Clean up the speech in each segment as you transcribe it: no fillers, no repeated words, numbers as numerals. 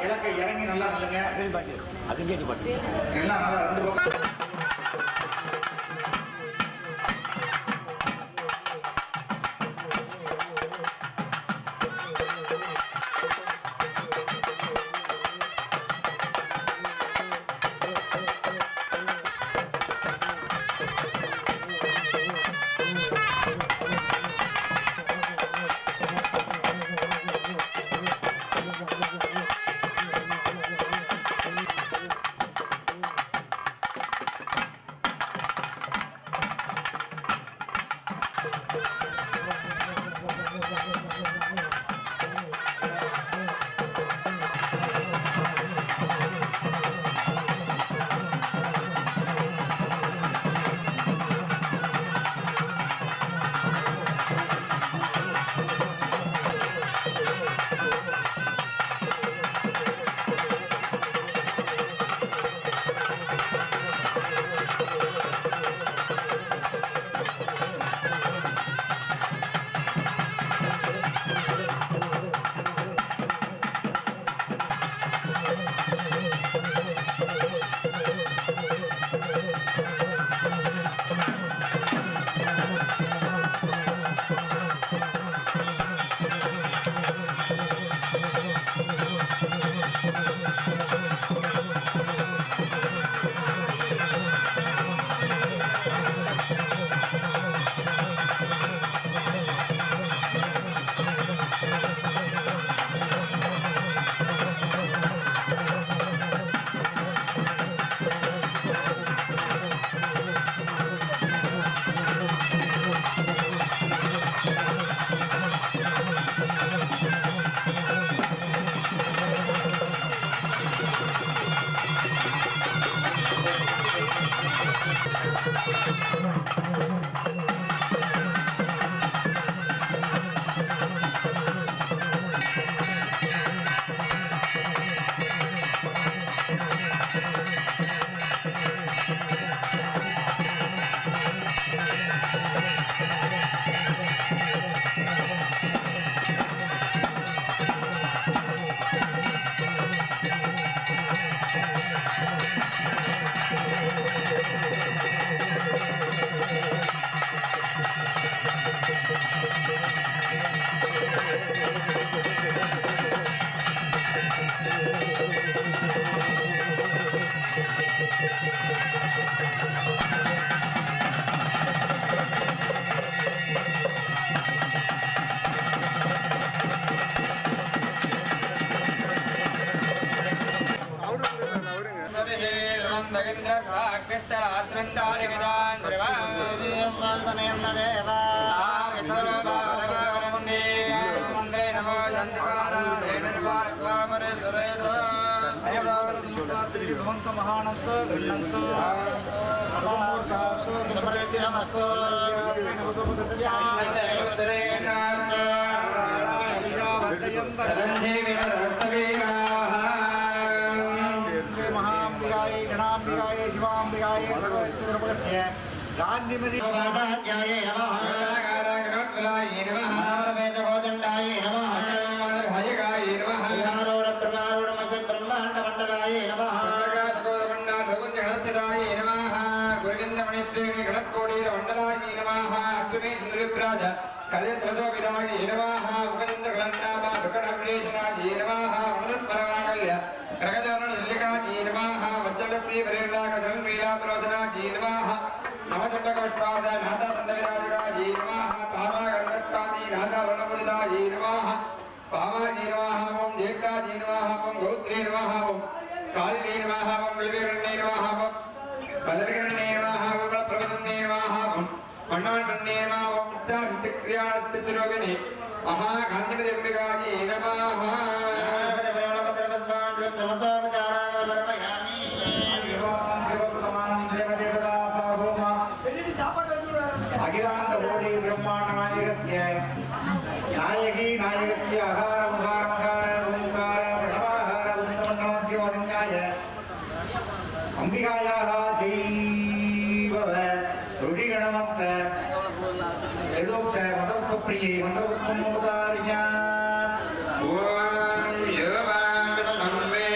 விளக்கை இறங்கி நல்லா இருந்துங்க. எல்லாம் நல்லா 2 பக்கம் गांधीमती वासाध्याय नमः कारागणोत्तराय नमः वेदगोदंडाय नमः हयगाय नमः यारोड प्रमारोड मध्य ब्रह्मांड मंडलाय नमः गणपतिगणस्थिताय नमः गुरुविंदमणिश्रेणी गणकोटी मंडलाय नमः अष्टमे चंद्रविप्राज कलेशरदोविदाय नमः मुखचंद्रगणनामा दुर्गणमणीशनाय नमः वनस्परमाकल्य ग्रहचरणशल्लिकाय नमः वज्रलक्ष्मीपरिर्लाकधर्मीलापरोचनाय नमः नवचंडकविश्वास नाथा तंदविराजकाय नमः तारागणस्कान्ति नाथा वर्णमुदिताय नमः पामाय नमः ओम ज्येष्ठाय नमः ओम गौत्रे नमः ओम कालिने नमः ओम विलवीरण्ये नमः ओम बलवीरण्ये नमः ओम प्रभदन्ये नमः ओम मन्नान्ये नमः ओम मुक्तासिद्धिक्रियाणस्तिरोगिने महागान्धिमदेवमिकाय नमः अखिलांड कोटि ब्रह्मांड नायकस्य नायकी नायकस्य आहार मुखार मकार ओंकार प्रणवाहार वन्दमन्नमस्य वदन्याय अंबिकायाः जैवव ऋषिगणमत्त यदोक्त मदत्वप्रिये मन्त्रपुष्पं ममतार्या ओम योवां विष्णुवे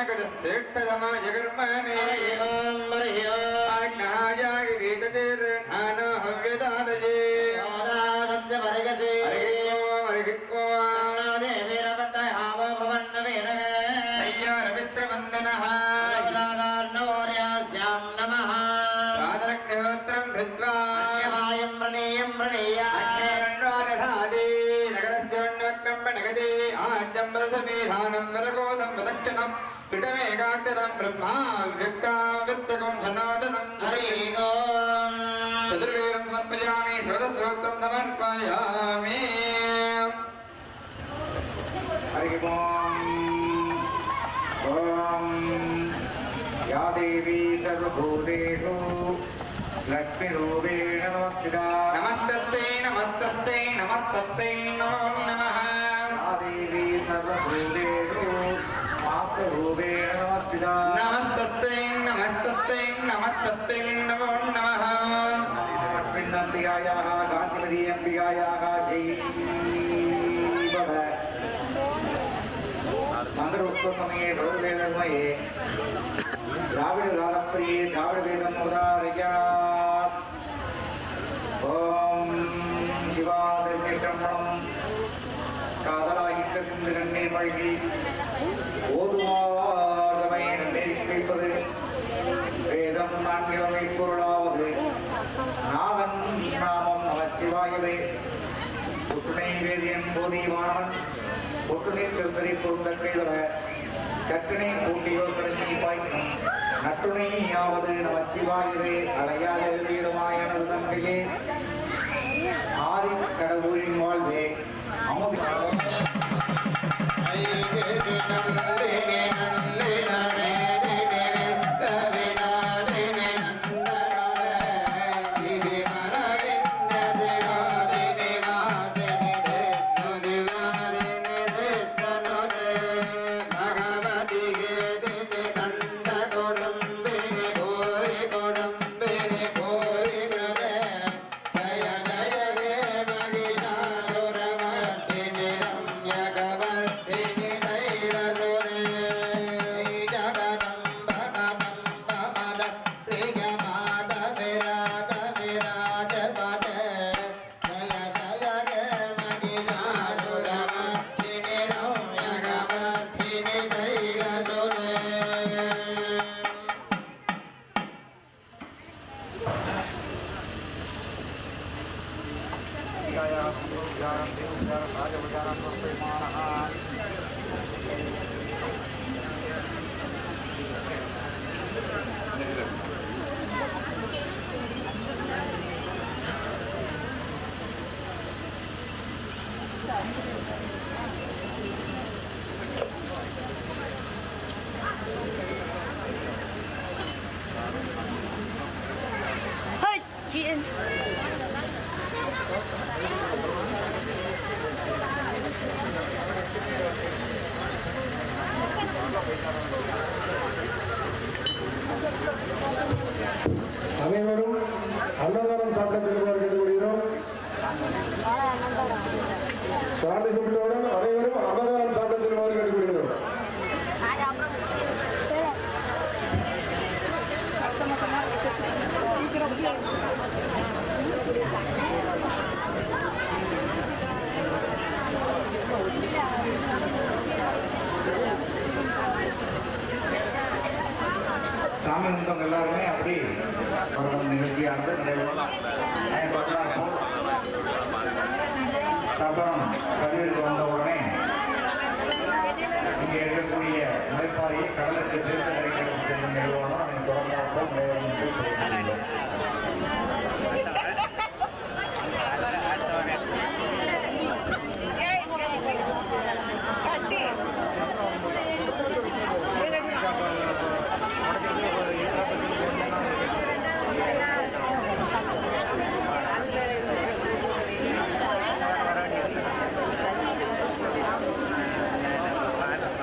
नगद श्रेष्ठतम जगर्मणे आज्ञायाय वेदतेर ध्यान हव्यदादये सत्य वर्गसे वर्गिको देवीरपट्ट हाव भवन्न वेदग अय्यार विश्रवन्दनः दादार्णवोर्यास्यां नमः राधरग्निहोत्रं धृत्वा यमायं प्रणेयं प्रणेया अग्निरण्वादधादे नगरस्य नगदे आजम्बसमेधानं वरगोदं वदक्षणं पीठमेकाग्रतं ब्रह्मा व्यक्ताव्यक्तकं सनातनं चतुर्वेदं समर्पयामि सर्वस्रोत्रं समर्पयामि हरि ओम या देवी सर्वभूतेषु लक्ष्मीरूपेण नमस्कृता नमस्तस्यै नमस्तस्यै नमस्तस्यै नमो नमः या देवी सर्वभूतेषु मातृरूपेण नमस्कृता नमस्तस्यै नमस्तस्यै नमस्तस्यै नमो नमः अम्बिकायाः कान्तिमती अम्बिकायाः जय भव मंत्रोत्सव समये सर्ववेदमये द्राविड गानप्रिये द्राविड वेदम उदारया ओम शिवादिर्निक्रमणं காதலாகிட்ட சிந்து கண்ணீர் மழ்கி ஓதுவாதமை நன்னெறிப்பது வேதம் நான்கிழமை பொருளாவது நாதன் நாமம் நமச்சிவாயவே புத்துணை வேதியன் போதியமானவன் ஒற்றுணை பெருந்தரை பொருந்த கைதொட கற்றினை கூட்டியோர் கடலில் பாய்ச்சினும் நற்றுணையாவது நமச்சிவாயவே அலையாத எழுதியிடுமாயனது தங்கையே ஆதி கடவுளின் வாழ்வே அமுதி அனைவரும் அன்னதானம் சாப்பிட செல்லுமாறு கேட்டுக்கொள்கிறோம். சாமி கும்பிட்டவுடன் அனைவரும் அன்னதானம் சாப்பிட செல்லுமாறு கேட்டுக்கொள்கிறோம். சாமி கும்பிட்டவங்க எல்லாருமே அப்படி நிகழ்ச்சியானது நடைபெறும். அப்புறம் கதிருக்கு வந்த உடனே இங்கே இருக்கக்கூடிய முளைப்பாரியை கடலுக்கு தீர்த்த கரைக்கு செல்லும் நிறுவனம் அதை தொடர்ந்தாற்போல் நடைபெறும் என்று சொல்லியிருக்கிறோம்.